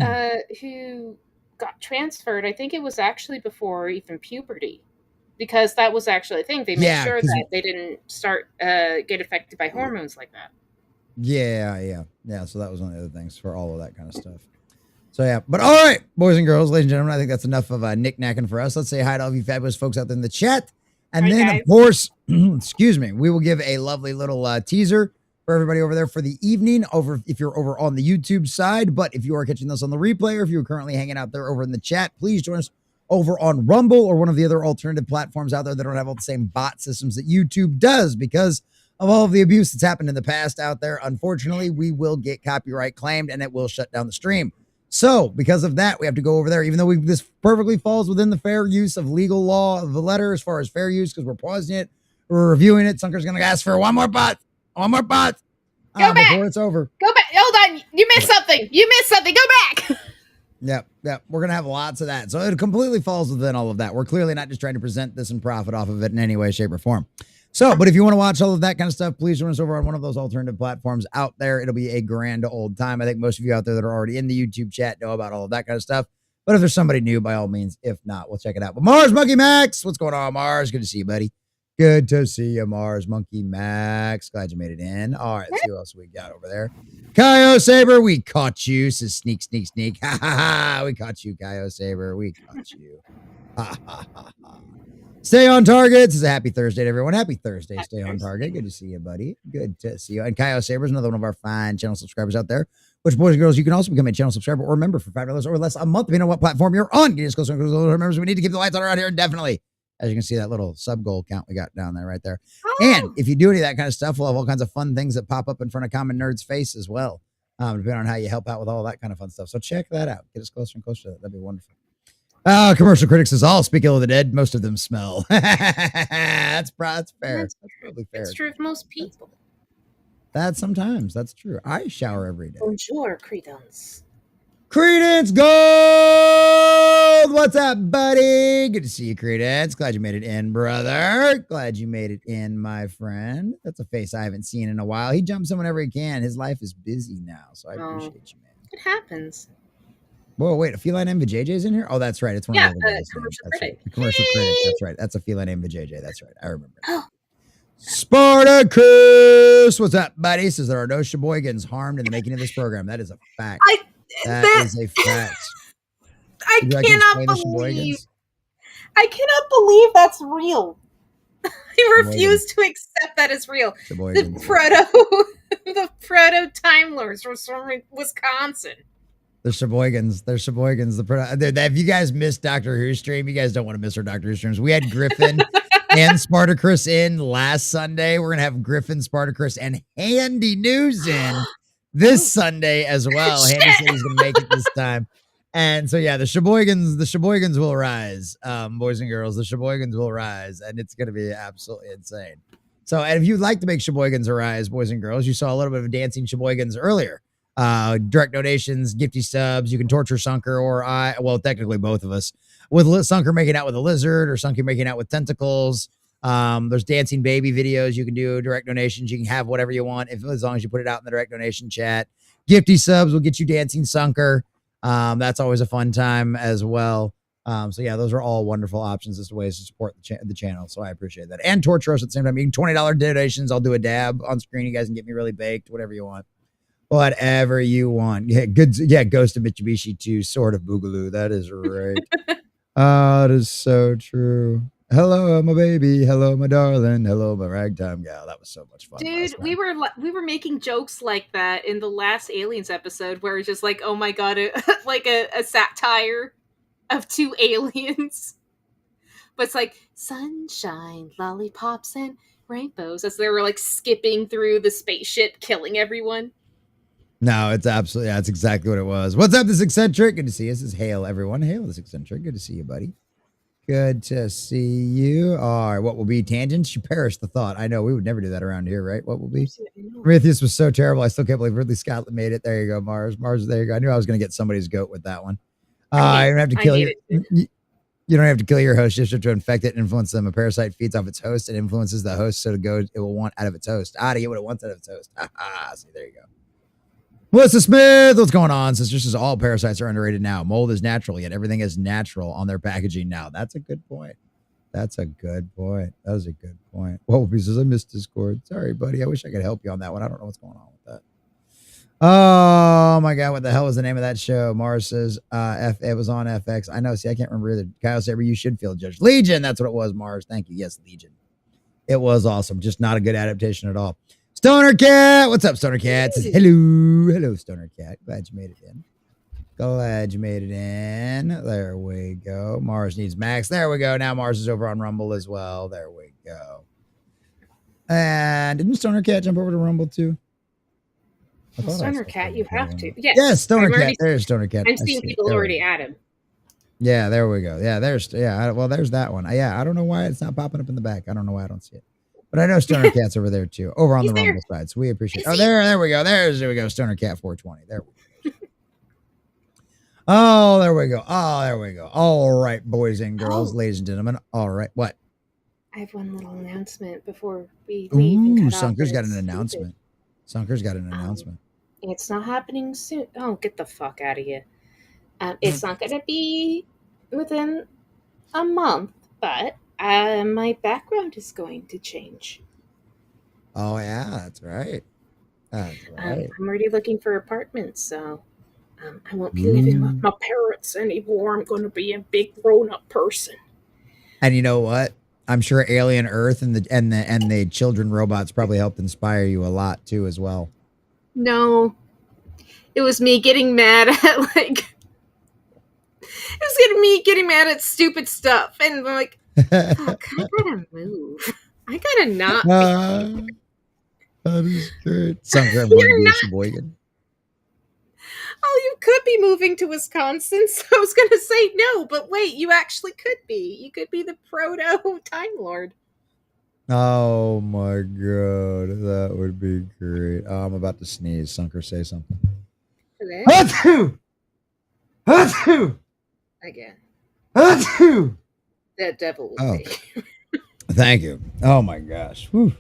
who got transferred, I think it was actually before even puberty, because that was actually a thing. They made sure that they didn't start get affected by hormones like that. Yeah. So that was one of the other things for all of that kind of stuff. So yeah, but all right, boys and girls, ladies and gentlemen, I think that's enough of knick-knacking for us. Let's say hi to all of you fabulous folks out there in the chat. And then, guys, of course, excuse me, we will give a lovely little teaser for everybody over there for the evening if you're over on the YouTube side. But if you are catching this on the replay or if you're currently hanging out there over in the chat, please join us over on Rumble or one of the other alternative platforms out there that don't have all the same bot systems that YouTube does, because of all of the abuse that's happened in the past out there. Unfortunately, we will get copyright claimed and it will shut down the stream. So because of that, we have to go over there, even though this perfectly falls within the fair use of legal law of the letter as far as fair use, because we're pausing it, we're reviewing it. Sunker's going to ask for one more bot Go back before it's over. Go back. Hold on. You missed something. Go back. Yep. We're going to have lots of that. So it completely falls within all of that. We're clearly not just trying to present this and profit off of it in any way, shape, or form. So, but if you want to watch all of that kind of stuff, please join us over on one of those alternative platforms out there. It'll be a grand old time. I think most of you out there that are already in the YouTube chat know about all of that kind of stuff. But if there's somebody new, by all means, if not, we'll check it out. But Mars Monkey Max, what's going on, Mars? Good to see you, buddy. Good to see you, Mars Monkey Max. Glad you made it in. All right, let's see what else we got over there. Kyo Saber, we caught you. Says sneak. Ha ha ha. We caught you, Kyo Saber. We caught you. Ha ha ha ha. Stay on target. This is a happy Thursday to everyone. Happy Thursday. Stay on target. Good to see you, buddy. Good to see you. And Kyo Saber is another one of our fine channel subscribers out there, which, boys and girls, you can also become a channel subscriber or a member for $5 or less a month, depending on what platform you're on. You just go members. We need to keep the lights on around here indefinitely. As you can see, that little sub goal count we got down there right there. And if you do any of that kind of stuff, we'll have all kinds of fun things that pop up in front of Common Nerd's face as well, depending on how you help out with all that kind of fun stuff. So check that out. Get us closer and closer to that. That'd be wonderful. Commercial critics is all speak ill of the dead. Most of them smell. That's fair. That's probably fair. It's true of most people. That's true. I shower every day. Bonjour, Credence. Credence Gold! What's up, buddy? Good to see you, Credence. Glad you made it in, brother. Glad you made it in, my friend. That's a face I haven't seen in a while. He jumps in whenever he can. His life is busy now, so I appreciate you, man. It happens. Whoa, wait, a feline named Vijayjay's in here? Oh, that's right. It's one of the other guys. Commercial That's critic. right. The commercial critic. That's right. That's a feline named Vijayjay. That's right. I remember. Spartacus! What's up, buddy? Says there are no Sheboygans harmed in the making of this program. That is a fact. That is a fact. I cannot believe that's real. I refuse to accept that as real. The proto Time Lords from Wisconsin. They're Sheboygans. If you guys missed Doctor Who stream, you guys don't want to miss our Doctor Who streams. We had Griffin and Spartacus in last Sunday. We're going to have Griffin, Spartacus, and Handy News in this Sunday as well. Handy said he's going to make it this time. And so, yeah, the Sheboygans will rise, boys and girls. The Sheboygans will rise, and it's going to be absolutely insane. So, and if you'd like to make Sheboygans arise, boys and girls, you saw a little bit of dancing Sheboygans earlier. Direct donations, gifty subs. You can torture Sunker or technically both of us, with Sunker making out with a lizard or Sunker making out with tentacles. There's dancing baby videos you can do, direct donations. You can have whatever you want as long as you put it out in the direct donation chat. Gifty subs will get you dancing Sunker. That's always a fun time as well. So yeah, those are all wonderful options as ways to support the channel. So I appreciate that. And torture us at the same time. You can $20 donations. I'll do a dab on screen. You guys can get me really baked, whatever you want. Whatever you want. Yeah, good. Yeah, Ghost of Mitsubishi too. Sort of Boogaloo. That is right. It is so true. Hello, my baby. Hello, my darling. Hello, my ragtime gal. That was so much fun. Dude, we were making jokes like that in the last Aliens episode, where it's just like, oh my god, like a satire of two aliens. But it's like sunshine, lollipops, and rainbows as they were like skipping through the spaceship, killing everyone. No, it's absolutely, that's exactly what it was. What's up, this eccentric? Good to see you. This is Hail, everyone. Hail, this eccentric. Good to see you, buddy. Good to see you. All right, what will be tangents? You perish the thought. I know we would never do that around here, right? What will be? Prometheus was so terrible. I still can't believe Ridley Scott made it. There you go, Mars. Mars, there you go. I knew I was going to get somebody's goat with that one. You don't have to kill you don't have to kill your host just to infect it and influence them. A parasite feeds off its host and influences the host, so it will want out of its host. To get what it wants out of its host. See, there you go. Melissa Smith, what's going on? Sisters says all parasites are underrated now. Mold is natural, yet everything is natural on their packaging now. That's a good point. That's a good point. That was a good point. Well, he says I missed Discord. Sorry, buddy. I wish I could help you on that one. I don't know what's going on with that. Oh my God, what the hell was the name of that show? Mars says it was on FX. I know. See, I can't remember either. Kyle said you should feel judged. Legion, that's what it was, Mars. Thank you. Yes, Legion. It was awesome. Just not a good adaptation at all. Stoner Cat, what's up, Stoner Cat? Says, hello, Stoner Cat. Glad you made it in. Glad you made it in. There we go. Mars needs Max. There we go. Now Mars is over on Rumble as well. There we go. And didn't Stoner Cat jump over to Rumble too? Stoner Cat, you have to. Yes, Stoner Cat. There's Stoner Cat. I'm seeing people already at him. Yeah, there we go. Yeah, there's that one. Yeah, I don't know why it's not popping up in the back. I don't know why I don't see it. But I know Stoner Cat's over there too, over on the Rumble side. So we appreciate it. Oh, there we go. There we go. Stoner Cat 420. There we go. Oh, there we go. Oh, there we go. All right, boys and girls, ladies and gentlemen. All right. What? I have one little announcement before we leave. Ooh, Sunker's got an announcement. Sunker's got an announcement. It's not happening soon. Oh, get the fuck out of here. It's not going to be within a month, but my background is going to change. Oh, yeah, that's right. That's right. I'm already looking for apartments, so I won't be living with my parents anymore. I'm going to be a big grown-up person. And you know what? I'm sure Alien Earth and the children robots probably helped inspire you a lot too, as well. No, it was me getting mad at me getting mad at stupid stuff, and I'm like, fuck, I gotta move. I gotta not. That is great. Sunker, I'm going to be a Sheboygan. Oh, you could be moving to Wisconsin, so I was going to say no, but wait, you actually could be. You could be the proto Time Lord. Oh my God, that would be great. Oh, I'm about to sneeze. Sunker, say something. Hello? Again. That devil will be. Thank you. Oh my gosh. Whew.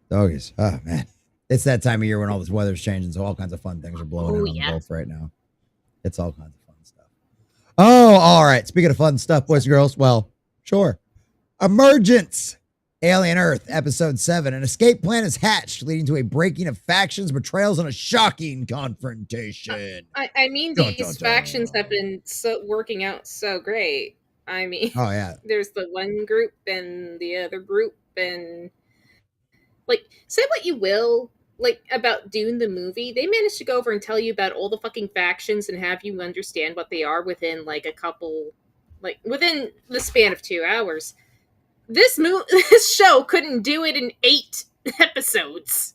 Doggies. Oh man. It's that time of year when all this weather's changing, so all kinds of fun things are blowing in on both right now. It's all kinds of fun stuff. Oh, all right. Speaking of fun stuff, boys and girls, well, sure. Emergence. Alien Earth, Episode 7. An escape plan is hatched, leading to a breaking of factions, betrayals, and a shocking confrontation. I mean, these factions have been working out so great. I mean, oh yeah. There's the one group and the other group, and say what you will, about Dune the movie, they managed to go over and tell you about all the fucking factions and have you understand what they are within within the span of 2 hours. This show couldn't do it in 8 episodes.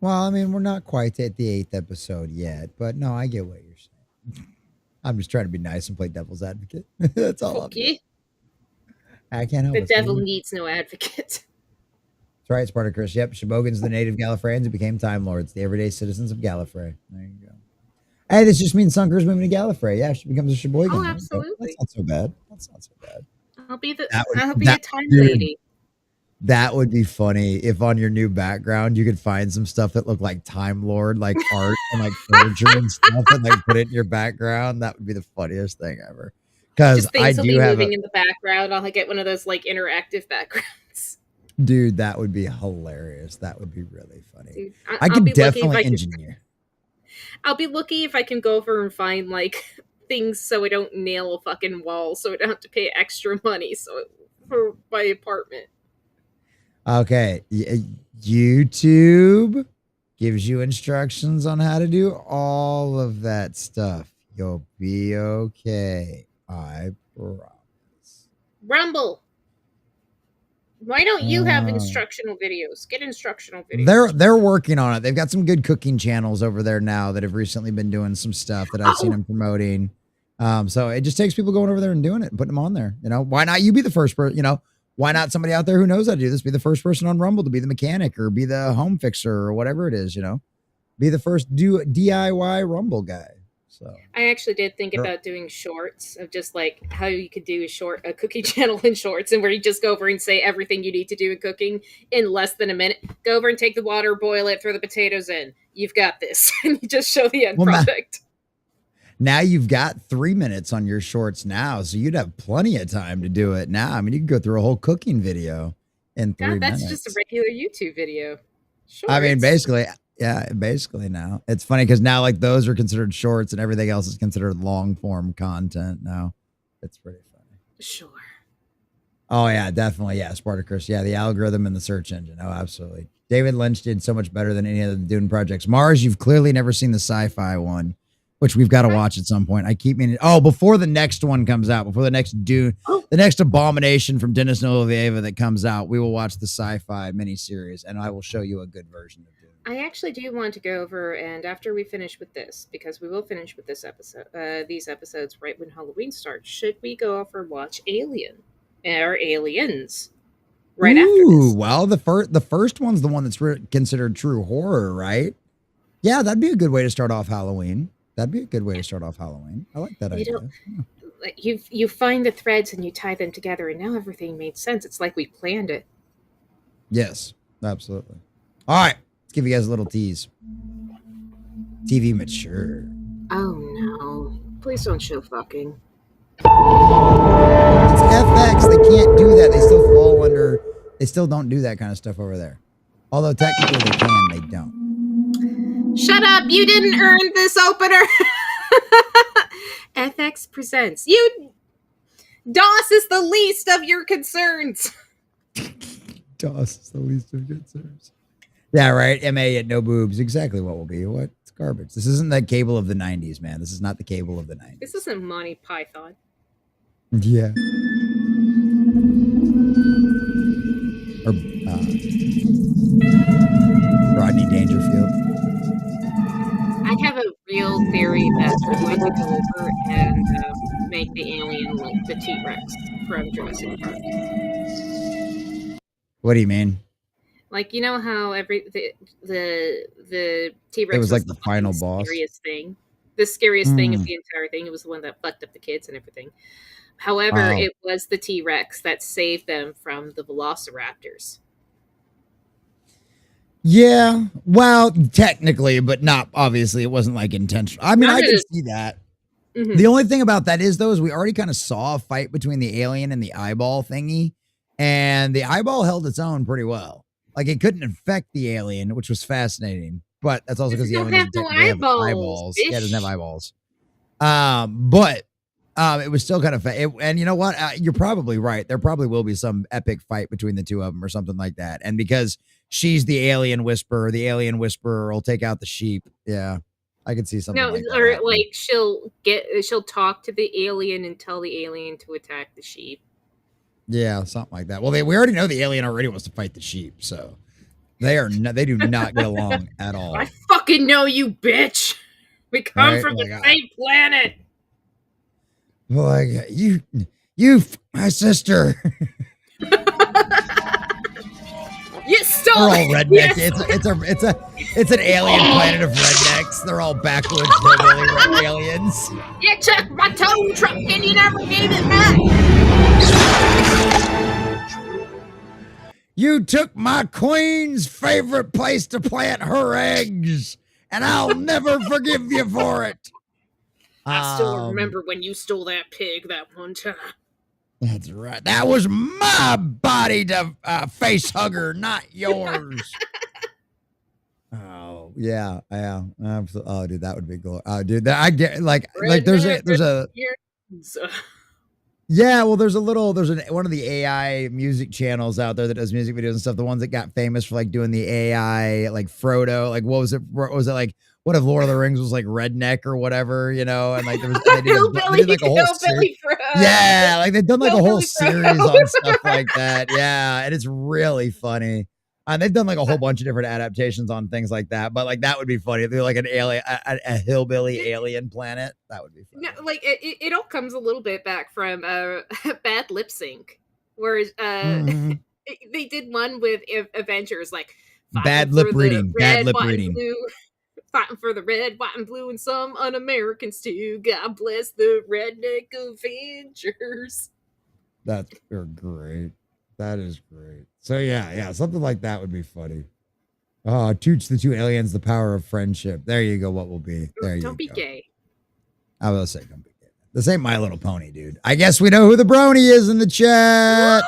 Well, I mean, we're not quite at the 8th episode yet, but no, I get what you're saying. I'm just trying to be nice and play devil's advocate. That's all I'm doing. I can't help it. The devil needs no advocate. That's right, Spartacus. Yep, Shebogan's the native Gallifreyans who became Time Lords, the everyday citizens of Gallifrey. There you go. Hey, this just means Sunker's moving to Gallifrey. Yeah, she becomes a Shebogan. Oh, absolutely. That's not so bad. That's not so bad. I'll be a time lady. That would be funny if on your new background you could find some stuff that looked like Time Lord, like art and furniture and stuff, and put it in your background. That would be the funniest thing ever. Because I do have moving in the background. I'll get one of those interactive backgrounds. Dude, that would be hilarious. That would be really funny. Dude, I could definitely engineer. I'll be lucky if I can go over and find things so I don't nail a fucking wall, so I don't have to pay extra money for my apartment. Okay, YouTube gives you instructions on how to do all of that stuff. You'll be okay. I promise. Rumble. Why don't you have instructional videos? Get instructional videos. They're working on it. They've got some good cooking channels over there now that have recently been doing some stuff that I've seen them promoting. So it just takes people going over there and doing it and putting them on there. You know, why not you be the first person? You know, why not somebody out there who knows how to do this? Be the first person on Rumble to be the mechanic or be the home fixer or whatever it is. You know, be the first DIY Rumble guy. So I actually did think about doing shorts of just like how you could do a cooking channel in shorts, and where you just go over and say everything you need to do in cooking in less than a minute. Go over and take the water, boil it, throw the potatoes in. You've got this. And you just show the end product. Now you've got 3 minutes on your shorts now, so you'd have plenty of time to do it now. I mean, you could go through a whole cooking video in 3 minutes. That's just a regular YouTube video. Shorts. I mean, basically. Yeah, basically now. It's funny because now like those are considered shorts and everything else is considered long form content now. It's pretty funny. Sure. Oh yeah, definitely. Yeah, Spartacus. Yeah, the algorithm and the search engine. Oh, absolutely. David Lynch did so much better than any of the Dune projects. Mars, you've clearly never seen the sci-fi one, which we've got to watch at some point. I keep meaning. Oh, before the next one comes out, before the next Dune, the next abomination from Denis Villeneuve that comes out, we will watch the sci-fi miniseries, and I will show you a good version of Dune. I actually do want to go over, and after we finish with this, because we will finish with this episode, these episodes right when Halloween starts, should we go over and watch Alien or Aliens right after this? Well, the first one's the one that's considered true horror, right? Yeah, that'd be a good way to start off Halloween. I like that idea. You find the threads and you tie them together, and now everything made sense. It's like we planned it. Yes, absolutely. All right. Give you guys a little tease. TV mature. Oh no. Please don't show fucking. It's FX. They can't do that. They still don't do that kind of stuff over there. Although technically they can, they don't. Shut up. You didn't earn this opener. FX presents. DOS is the least of your concerns. DOS is the least of your concerns. Yeah, right. MA at no boobs. Exactly what will be. What? It's garbage. This isn't the cable of the 90s, man. This is not the cable of the 90s. This isn't Monty Python. Yeah. Or Rodney Dangerfield. I have a real theory that we're going to go over and make the alien like the T-Rex from Jurassic Park. What do you mean? Like, you know how the T-Rex it was like the final boss. The scariest thing of the entire thing. It was the one that fucked up the kids and everything. However, it was the T-Rex that saved them from the velociraptors. Yeah, well, technically, but not obviously. It wasn't like intentional. I mean, I can see that. Mm-hmm. The only thing about that is, though, is we already kind of saw a fight between the alien and the eyeball thingy, and the eyeball held its own pretty well. Like, it couldn't infect the alien, which was fascinating. But that's also because the alien doesn't have eyeballs. Yeah, it doesn't have eyeballs. But it was still kind of and you know what? You're probably right. There probably will be some epic fight between the two of them or something like that. And because she's the alien whisperer, the alien whisperer will take out the sheep. Yeah, I could see something. Like that or happening. Like she'll talk to the alien and tell the alien to attack the sheep. Yeah, something like that. Well, we already know the alien already wants to fight the sheep, so they do not get along at all. I fucking know you, bitch. We come from the same planet. Like you, my sister. You stole it. They're all redneck. It's an alien planet of rednecks. They're all backwoods hillbilly aliens. You took my tow truck and you never gave it back. You took my queen's favorite place to plant her eggs, and I'll never forgive you for it. I still remember when you stole that pig that one time. That's right. That was my body to face hugger, not yours. Oh yeah. Absolutely. Oh, dude, that would be cool. Oh, dude, I get like there's a. Yeah, well, there's one of the AI music channels out there that does music videos and stuff. The ones that got famous for like doing the AI, like Frodo, like what was it like what if Lord of the Rings was like redneck or whatever, you know, and like there was they did like a whole series. Yeah, like they've done like a whole series on stuff like that. Yeah, and it's really funny. And they've done like a whole bunch of different adaptations on things like that, but like that would be funny if they're like an alien, a hillbilly alien planet. That would be funny. No, like it all comes a little bit back from bad lip sync, where they did one with Avengers, like bad lip reading, bad lip reading. Fighting for the red, white, and blue, and some un-Americans too. God bless the redneck Avengers. That's great. That is great. So yeah, something like that would be funny. Teach the two aliens the power of friendship. There you go. What will be? There Don't be gay. I will say, don't be gay. This ain't My Little Pony, dude. I guess we know who the brony is in the chat.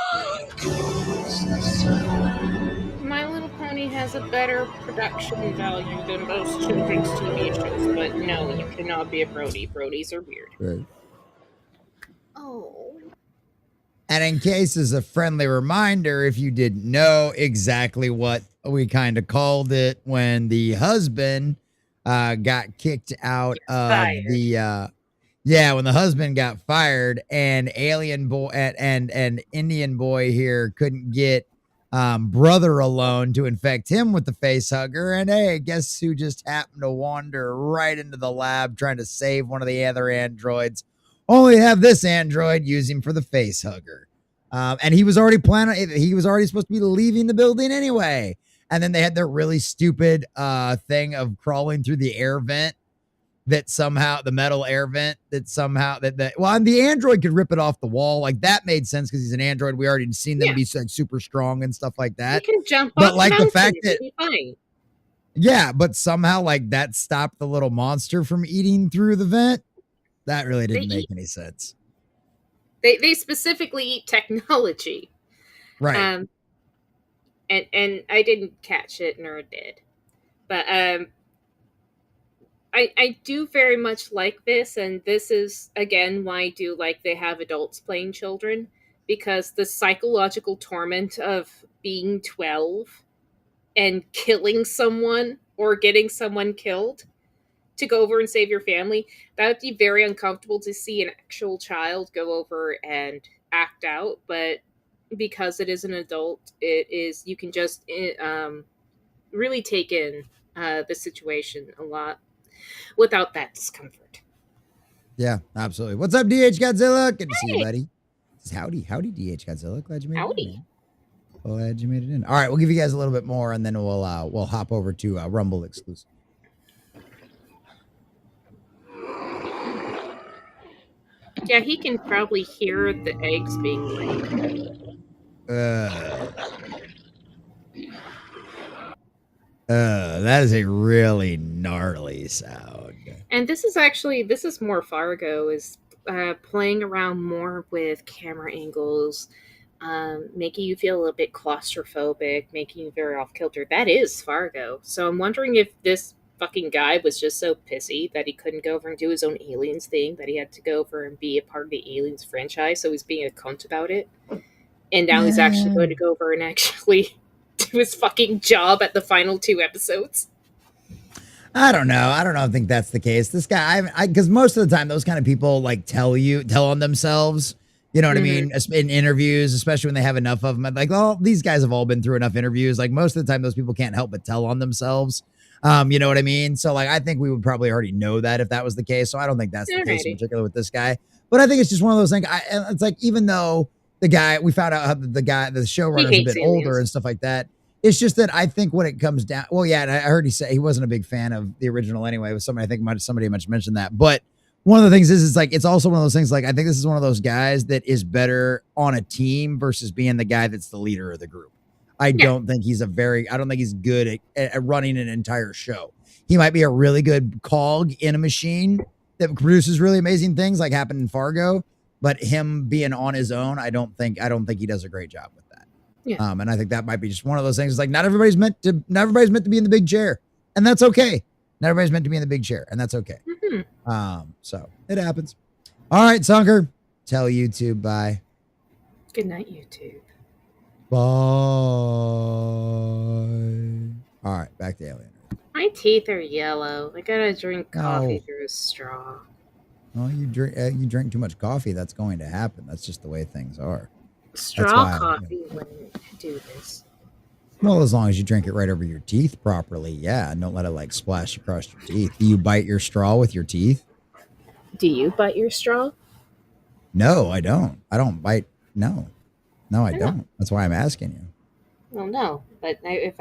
My Little Pony has a better production value than most children's TV shows, but no, you cannot be a Brody. Brodies are weird. Right. Oh. And in case as a friendly reminder, if you didn't know exactly what we kind of called it when the husband got kicked out of the when the husband got fired and alien boy and Indian boy here couldn't get brother alone to infect him with the face hugger, and hey, guess who just happened to wander right into the lab trying to save one of the other androids? Only have this android use him for the face hugger. And he was already supposed to be leaving the building anyway. And then they had their really stupid thing of crawling through the air vent that somehow the metal air vent that somehow and the android could rip it off the wall. Like that made sense because he's an android. We already seen them be like super strong and stuff like that. You can jump but off like the fact that fine. Yeah, but somehow like that stopped the little monster from eating through the vent. That really didn't make any sense. They specifically eat technology. Right. And I didn't catch it, nor did. But I do very much like this, and this is again why I do like they have adults playing children, because the psychological torment of being 12 and killing someone or getting someone killed to go over and save your family, that would be very uncomfortable to see an actual child go over and act out. But because it is an adult, you can just really take in the situation a lot without that discomfort. Yeah, absolutely. What's up, DH Godzilla? Good to see you, buddy. Howdy, DH Godzilla. Glad you made it in. Glad you made it in. All right, we'll give you guys a little bit more, and then we'll hop over to Rumble exclusive. Yeah, he can probably hear the eggs being laid. That is a really gnarly sound. And this is more Fargo, is playing around more with camera angles, making you feel a little bit claustrophobic, making you very off-kilter. That is Fargo. So I'm wondering if this fucking guy was just so pissy that he couldn't go over and do his own Aliens thing, that he had to go over and be a part of the Aliens franchise, so he's being a cunt about it. And now he's actually going to go over and actually do his fucking job at the final 2 episodes. I don't know. I think that's the case. This guy, because most of the time, those kind of people like tell on themselves. You know what I mean? In interviews, especially when they have enough of them. Like, oh, these guys have all been through enough interviews. Like most of the time, those people can't help but tell on themselves. You know what I mean? So like, I think we would probably already know that if that was the case. So I don't think that's the case in particular with this guy. But I think it's just one of those things. It's like, even though the guy, we found out how the showrunner's a bit older and stuff like that. It's just that I think when it comes down, well, yeah, and I heard he say he wasn't a big fan of the original anyway. It was somebody, I think somebody much mentioned that. But one of the things is like, it's also one of those things, like, I think this is one of those guys that is better on a team versus being the guy that's the leader of the group. I don't think he's good at running an entire show. He might be a really good cog in a machine that produces really amazing things, like happened in Fargo, but him being on his own, I don't think he does a great job with that. Yeah. And I think that might be just one of those things. It's like not everybody's meant to be in the big chair, and that's okay. Not everybody's meant to be in the big chair, and that's okay. So it happens. All right, Sunker, tell YouTube bye. Good night, YouTube. Bye. All right, back to Alien. My teeth are yellow. I gotta drink coffee Oh. through a straw. Well, you drink too much coffee. That's going to happen. That's just the way things are. That's Straw why. coffee wouldn't do this. Well, as long as you drink it right over your teeth properly, yeah, and don't let it like splash across your teeth. Do you bite your straw with your teeth? Do you bite your straw? No, I don't. I don't bite. No, I Yeah. don't. That's why I'm asking you. Well, no. But if